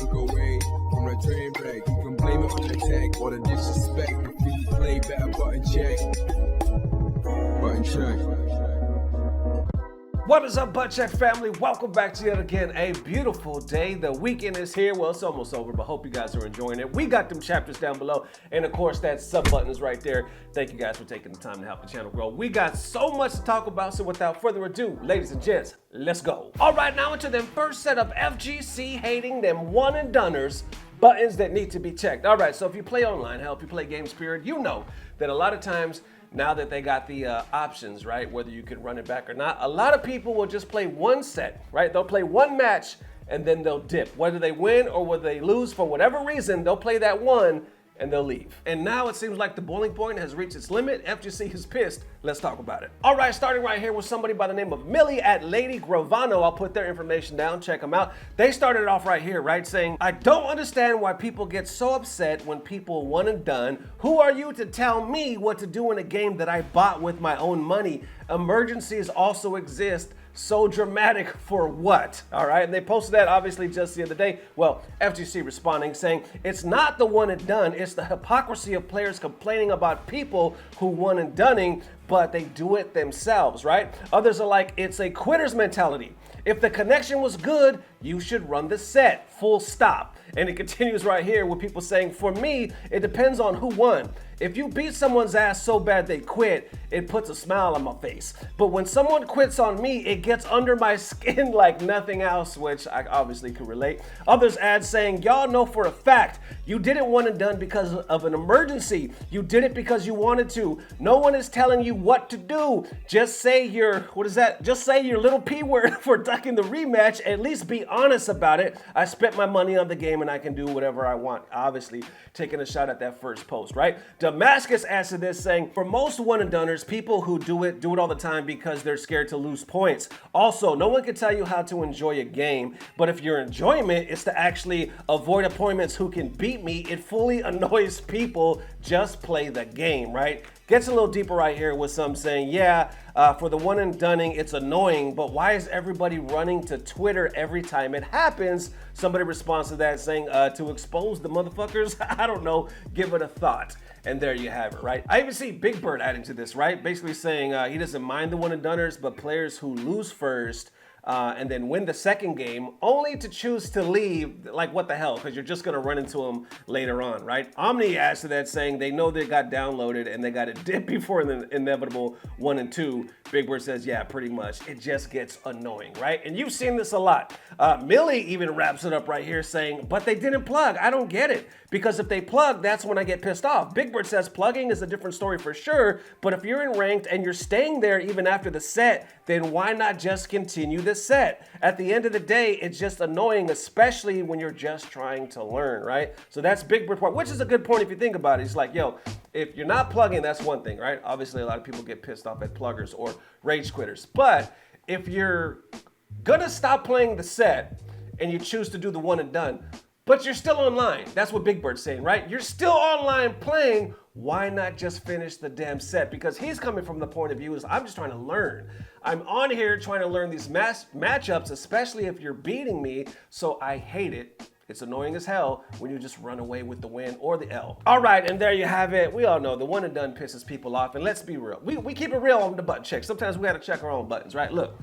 look away from the train wreck. You can blame it on the tech or the disrespect. If you play better, button check. Button check. What is up, Butt Check family? Welcome back to yet again a beautiful day. The weekend is here. Well, it's almost over, but hope you guys are enjoying it. We got them chapters down below, and of course, that sub button is right there. Thank you guys for taking the time to help the channel grow. We got so much to talk about, so without further ado, ladies and gents, let's go. All right, now into them first set of FGC hating them one and doners buttons that need to be checked. All right, so if you play online, hell, if you play games period, you know that a lot of times now that they got the options, right, whether you can run it back or not, a lot of people will just play one set, right? They'll play one match and then they'll dip. Whether they win or whether they lose, for whatever reason, they'll play that one and they'll leave. And now it seems like the boiling point has reached its limit. FGC is pissed. Let's talk about it. All right, starting right here with somebody by the name of Millie at Lady Gravano. I'll put their information down, check them out. They started it off right here, right, saying, I don't understand why people get so upset when people one and done. Who are you to tell me what to do in a game that I bought with my own money? Emergencies also exist. So dramatic for what? All right, and they posted that obviously just the other day. Well, FGC responding saying, it's not the one and done, it's the hypocrisy of players complaining about people who one and doneing, but they do it themselves, right? Others are like, it's a quitter's mentality. If the connection was good, you should run the set, full stop. And it continues right here with people saying, for me, it depends on who won. If you beat someone's ass so bad they quit, it puts a smile on my face. But when someone quits on me, it gets under my skin like nothing else, which I obviously can relate. Others add saying, y'all know for a fact, you didn't one and done because of an emergency. You did it because you wanted to. No one is telling you what to do. Just say your, Just say your little P word for ducking the rematch. At least be honest about it. I spent my money on the game and I can do whatever I want. Obviously, taking a shot at that first post, right? Damascus answered this saying, for most one and doners, people who do it all the time because they're scared to lose points. Also, no one can tell you how to enjoy a game, but if your enjoyment is to actually avoid opponents who can beat me, it fully annoys people. Just play the game, right? Gets a little deeper right here with some saying, yeah, for the one and doneing, it's annoying, but why is everybody running to Twitter every time it happens? Somebody responds to that saying, to expose the motherfuckers? I don't know, give it a thought. And there you have it, right? I even see Big Bird adding to this, right? Basically saying he doesn't mind the one and doners, but players who lose first and then win the second game only to choose to leave, like what the hell, because you're just going to run into them later on, right? Omni adds to that saying they know they got downloaded and they got a dip before the inevitable 1 and 2. Big Bird says, yeah, pretty much. It just gets annoying, right? And you've seen this a lot. Millie even wraps it up right here saying, but they didn't plug. I don't get it. Because if they plug, that's when I get pissed off. Big Bird says plugging is a different story for sure, but if you're in ranked and you're staying there even after the set, then why not just continue the set? At the end of the day, it's just annoying, especially when you're just trying to learn, right? So that's Big Bird part, which is a good point if you think about it. It's like, yo, if you're not plugging, that's one thing, right? Obviously, a lot of people get pissed off at pluggers or rage quitters. But if you're gonna stop playing the set and you choose to do the one and done, but you're still online. That's what Big Bird's saying, right? You're still online playing. Why not just finish the damn set? Because he's coming from the point of view is I'm just trying to learn. I'm on here trying to learn these matchups, especially if you're beating me. So I hate it. It's annoying as hell when you just run away with the win or the L. All right, and there you have it. We all know the one and done pisses people off. And let's be real. We keep it real on the button check. Sometimes we got to check our own buttons, right? Look,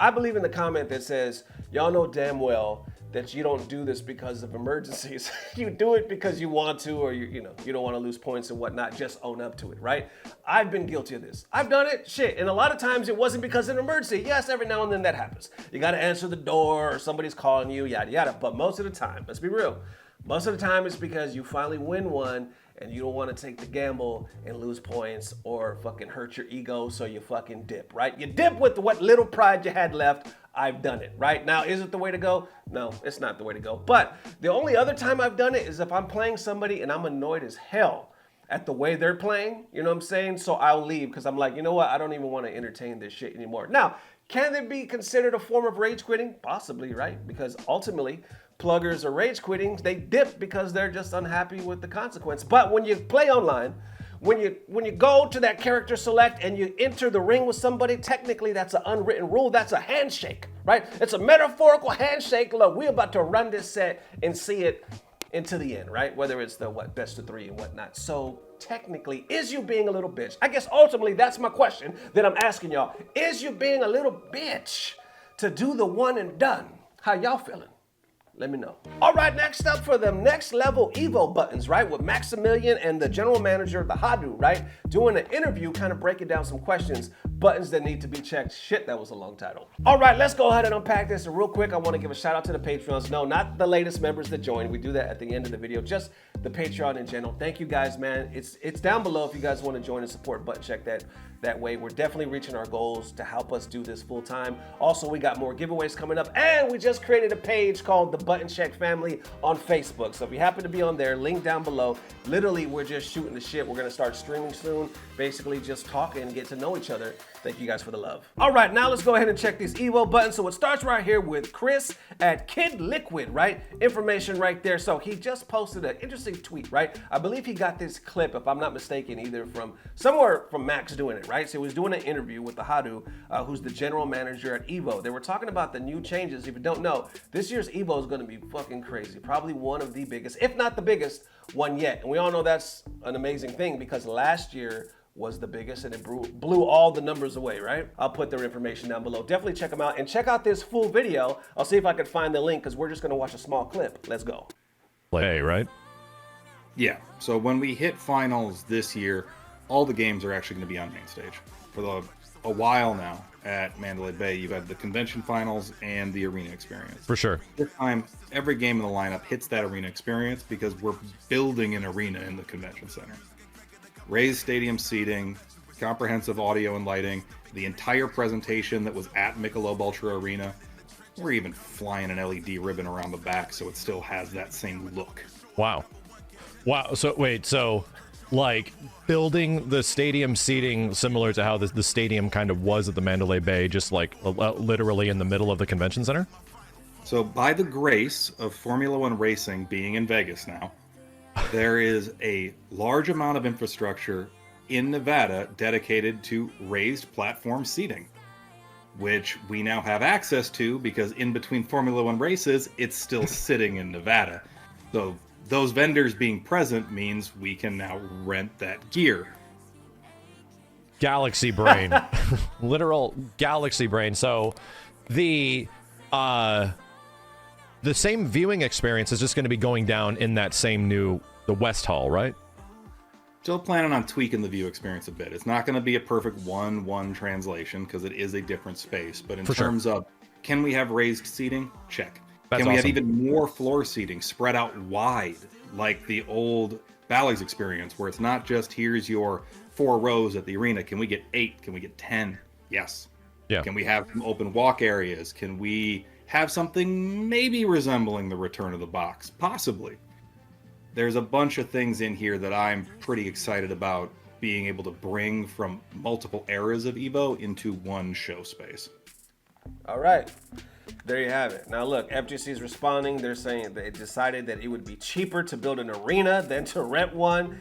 I believe in the comment that says, y'all know damn well that you don't do this because of emergencies. You do it because you want to, or you don't want to lose points and whatnot. Just own up to it, right? I've been guilty of this. I've done it, shit. And a lot of times it wasn't because of an emergency. Yes, every now and then that happens. You got to answer the door or somebody's calling you, yada, yada. But most of the time, let's be real. Most of the time it's because you finally win one and you don't want to take the gamble and lose points or fucking hurt your ego, so you fucking dip, right? You dip with what little pride you had left. I've done it, right? Now, is it the way to go? No, it's not the way to go. But the only other time I've done it is if I'm playing somebody and I'm annoyed as hell at the way they're playing, you know what I'm saying? So I'll leave because I'm like, you know what? I don't even want to entertain this shit anymore. Now, can it be considered a form of rage quitting? Possibly, right? Because ultimately, pluggers are rage quitting. They dip because they're just unhappy with the consequence. But when you play online when you go to that character select and you enter the ring with somebody, technically that's an unwritten rule. That's a handshake, right? It's a metaphorical handshake. Look, we're about to run this set and see it into the end, right? Whether it's the best of 3 and whatnot. So technically, is you being a little bitch? I guess ultimately that's my question that I'm asking y'all. Is you being a little bitch to do the one and done? How y'all feeling? Let me know. All right, next up for the next level EVO buttons, right? With Maximilian and the general manager of the Hadou, right? Doing an interview, kind of breaking down some questions, buttons that need to be checked. Shit, that was a long title. All right, let's go ahead and unpack this. And real quick, I want to give a shout out to the Patreons. No, not the latest members that joined. We do that at the end of the video, just the Patreon in general. Thank you guys, man. It's down below if you guys want to join and support. Button check that way. We're definitely reaching our goals to help us do this full time. Also, we got more giveaways coming up, and we just created a page called the Button Check Family on Facebook. So if you happen to be on there, link down below. Literally, we're just shooting the shit. We're gonna start streaming soon. Basically, just talking and get to know each other. Thank you guys for the love. All right, now let's go ahead and check these EVO buttons. So it starts right here with Chris at Kid Liquid, right? Information right there. So he just posted an interesting tweet, right? I believe he got this clip, if I'm not mistaken, either from somewhere from Max doing it, right? So he was doing an interview with the Hadou, who's the general manager at EVO. They were talking about the new changes. If you don't know, this year's EVO is gonna be fucking crazy. Probably one of the biggest, if not the biggest one yet. And we all know that's an amazing thing because last year was the biggest and it blew all the numbers away, right? I'll put their information down below. Definitely check them out and check out this full video. I'll see if I can find the link because we're just gonna watch a small clip. Let's go. Play, right? Yeah, so when we hit finals this year, all the games are actually going to be on main stage. For a while now at Mandalay Bay, you've had the convention finals and the arena experience. For sure. This time, every game in the lineup hits that arena experience because we're building an arena in the convention center. Raised stadium seating, comprehensive audio and lighting, the entire presentation that was at Michelob Ultra Arena. We're even flying an LED ribbon around the back so it still has that same look. Wow. Wow. So wait, so like building the stadium seating similar to how the stadium kind of was at the Mandalay Bay, just like literally in the middle of the convention center? So by the grace of Formula One racing being in Vegas now, there is a large amount of infrastructure in Nevada dedicated to raised platform seating, which we now have access to because in between Formula One races, it's still sitting in Nevada. So those vendors being present means we can now rent that gear. Galaxy brain. Literal galaxy brain. So the same viewing experience is just going to be going down in that same the West Hall, right? Still planning on tweaking the view experience a bit. It's not going to be a perfect 1-1 translation because it is a different space. But in terms of, can we have raised seating? Check. That's Can we have awesome. even more floor seating spread out wide like the old Bally's experience where it's not just here's your 4 rows at the arena. Can we get 8? Can we get 10? Yes. Yeah. Can we have some open walk areas? Can we have something maybe resembling the return of the box? Possibly. There's a bunch of things in here that I'm pretty excited about being able to bring from multiple eras of EVO into one show space. All right. There you have it. Now look, FGC is responding. They're saying they decided that it would be cheaper to build an arena than to rent one.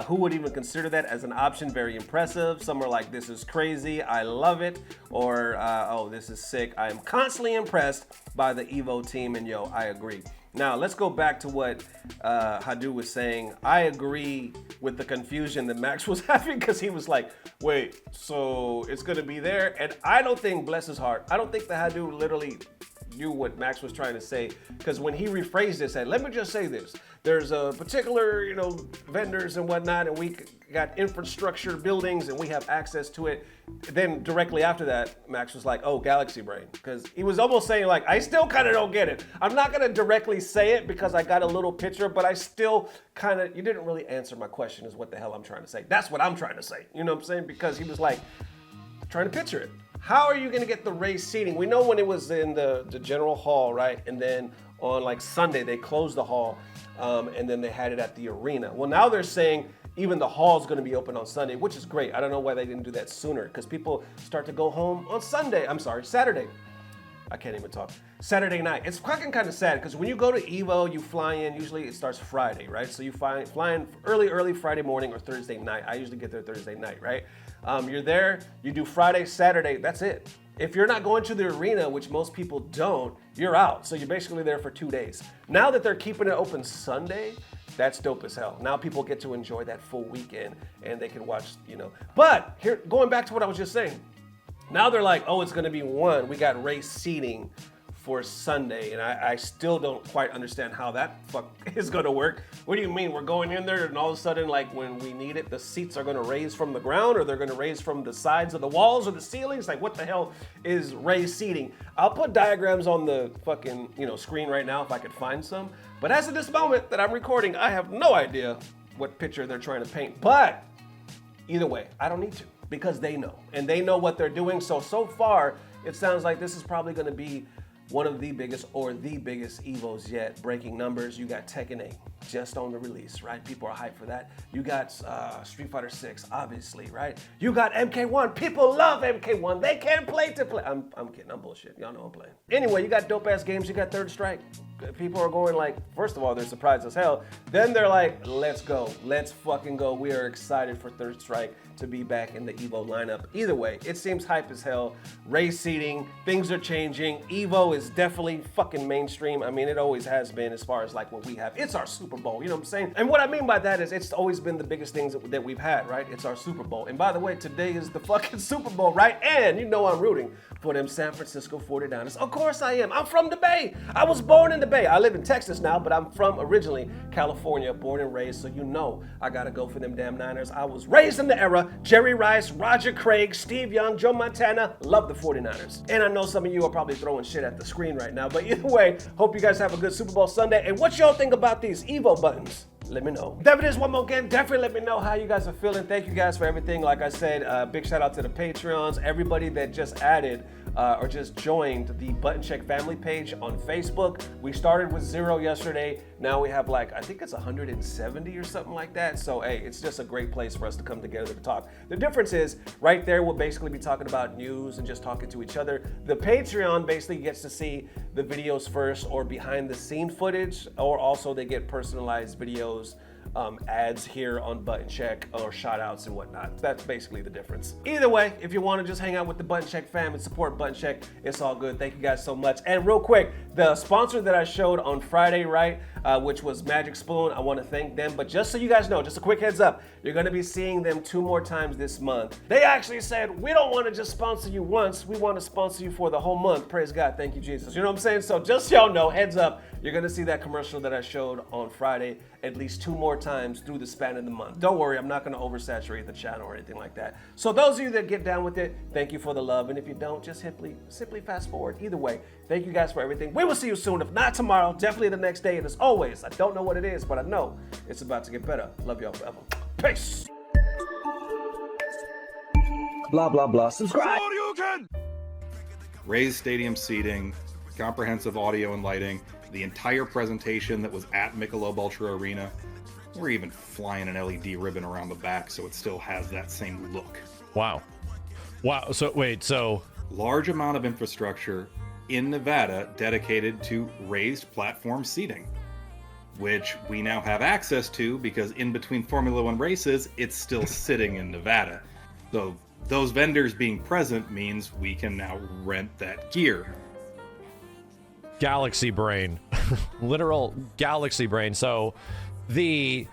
Who would even consider that as an option? Very impressive. Some are like, this is crazy, I love it. Or, oh, this is sick. I am constantly impressed by the EVO team, and yo, I agree. Now, let's go back to what Hadou was saying. I agree with the confusion that Max was having because he was like, wait, so it's going to be there? And I don't think, bless his heart, I don't think the Hadou literally knew what Max was trying to say, because when he rephrased it, said, let me just say this. There's a particular, vendors and whatnot, and we got infrastructure buildings and we have access to it. Then directly after that, Max was like, oh, Galaxy Brain. Because he was almost saying like, I still kind of don't get it. I'm not going to directly say it because I got a little picture, but I still kind of, you didn't really answer my question is what the hell I'm trying to say. That's what I'm trying to say. You know what I'm saying? Because he was like, trying to picture it. How are you going to get the raised seating? We know when it was in the general hall, right? And then on like Sunday, they closed the hall and then they had it at the arena. Well, now they're saying even the hall is going to be open on Sunday, which is great. I don't know why they didn't do that sooner because people start to go home on Saturday. I can't even talk. Saturday night. It's fucking kind of sad because when you go to EVO, you fly in. Usually it starts Friday, right? So you fly in early Friday morning or Thursday night. I usually get there Thursday night, right? You're there. You do Friday, Saturday. That's it. If you're not going to the arena, which most people don't, you're out. So you're basically there for 2 days. Now that they're keeping it open Sunday, that's dope as hell. Now people get to enjoy that full weekend and they can watch, you know. But here, going back to what I was just saying, now they're like, oh, it's gonna be one. We got race seating for Sunday, and I still don't quite understand how that fuck is gonna work. What do you mean? We're going in there and all of a sudden, like when we need it, the seats are gonna raise from the ground, or they're gonna raise from the sides of the walls or the ceilings? Like what the hell is raised seating? I'll put diagrams on the fucking, you know, screen right now if I could find some. But as of this moment that I'm recording, I have no idea what picture they're trying to paint. But either way, I don't need to because they know, and they know what they're doing. So far, it sounds like this is probably gonna be one of the biggest or the biggest EVOs yet. Breaking numbers, you got Tekken 8 just on the release, right? People are hyped for that. You got Street Fighter 6, obviously, right? You got MK1. People love MK1. They can't play to play. I'm kidding, I'm bullshit. Y'all know I'm playing. Anyway, you got dope ass games. You got Third Strike. People are going like, first of all, they're surprised as hell. Then they're like, let's go. Let's fucking go. We are excited for Third Strike to be back in the EVO lineup. Either way, it seems hype as hell. Race seating, things are changing. EVO is definitely fucking mainstream. I mean, it always has been as far as like what we have. It's our Super Bowl, you know what I'm saying? And what I mean by that is it's always been the biggest things that we've had, right? It's our Super Bowl. And by the way, today is the fucking Super Bowl, right? And you know I'm rooting for them San Francisco 49ers. Of course I am. I'm from the Bay. I was born in the Bay. I live in Texas now, but I'm from originally California, born and raised. So you know I gotta go for them damn Niners. I was raised in the era. Jerry Rice, Roger Craig, Steve Young, Joe Montana. Love the 49ers. And I know some of you are probably throwing shit at the screen right now, but either way, hope you guys have a good Super Bowl Sunday. And what y'all think about these EVO buttons? Let me know. If it is one more again, definitely let me know how you guys are feeling. Thank you guys for everything. Like I said, big shout out to the Patreons, everybody that just added or just joined the Button Check family page on Facebook. We started with 0 yesterday. Now we have like, I think it's 170 or something like that. So hey, it's just a great place for us to come together to talk. The difference is right there, we'll basically be talking about news and just talking to each other. The Patreon basically gets to see the videos first or behind the scene footage, or also they get personalized videos, ads here on Button Check or shout outs and whatnot. That's basically the difference. Either way, if you want to just hang out with the Button Check fam and support Button Check, it's all good. Thank you guys so much. And real quick, the sponsor that I showed on Friday, right, which was Magic Spoon, I want to thank them. But just so you guys know, just a quick heads up, you're going to be seeing them 2 more times this month. They actually said, we don't want to just sponsor you once, we want to sponsor you for the whole month. Praise God, thank you Jesus. You know what I'm saying? So just so y'all know, heads up, you're going to see that commercial that I showed on Friday at least 2 more times through the span of the month. Don't worry, I'm not going to oversaturate the channel or anything like that. So those of you that get down with it, thank you for the love. And if you don't, just simply fast forward. Either way, thank you guys for everything. We will see you soon. If not tomorrow, definitely the next day. And as always, I don't know what it is, but I know it's about to get better. Love y'all forever. Peace. Blah, blah, blah. Subscribe. Raised stadium seating, comprehensive audio and lighting, the entire presentation that was at Michelob Ultra Arena. We're even flying an LED ribbon around the back so it still has that same look. Wow. So wait, so Large amount of infrastructure in Nevada dedicated to raised platform seating, which we now have access to because in between Formula One races, it's still sitting in Nevada. So those vendors being present means we can now rent that gear. galaxy brain, literal galaxy brain. So the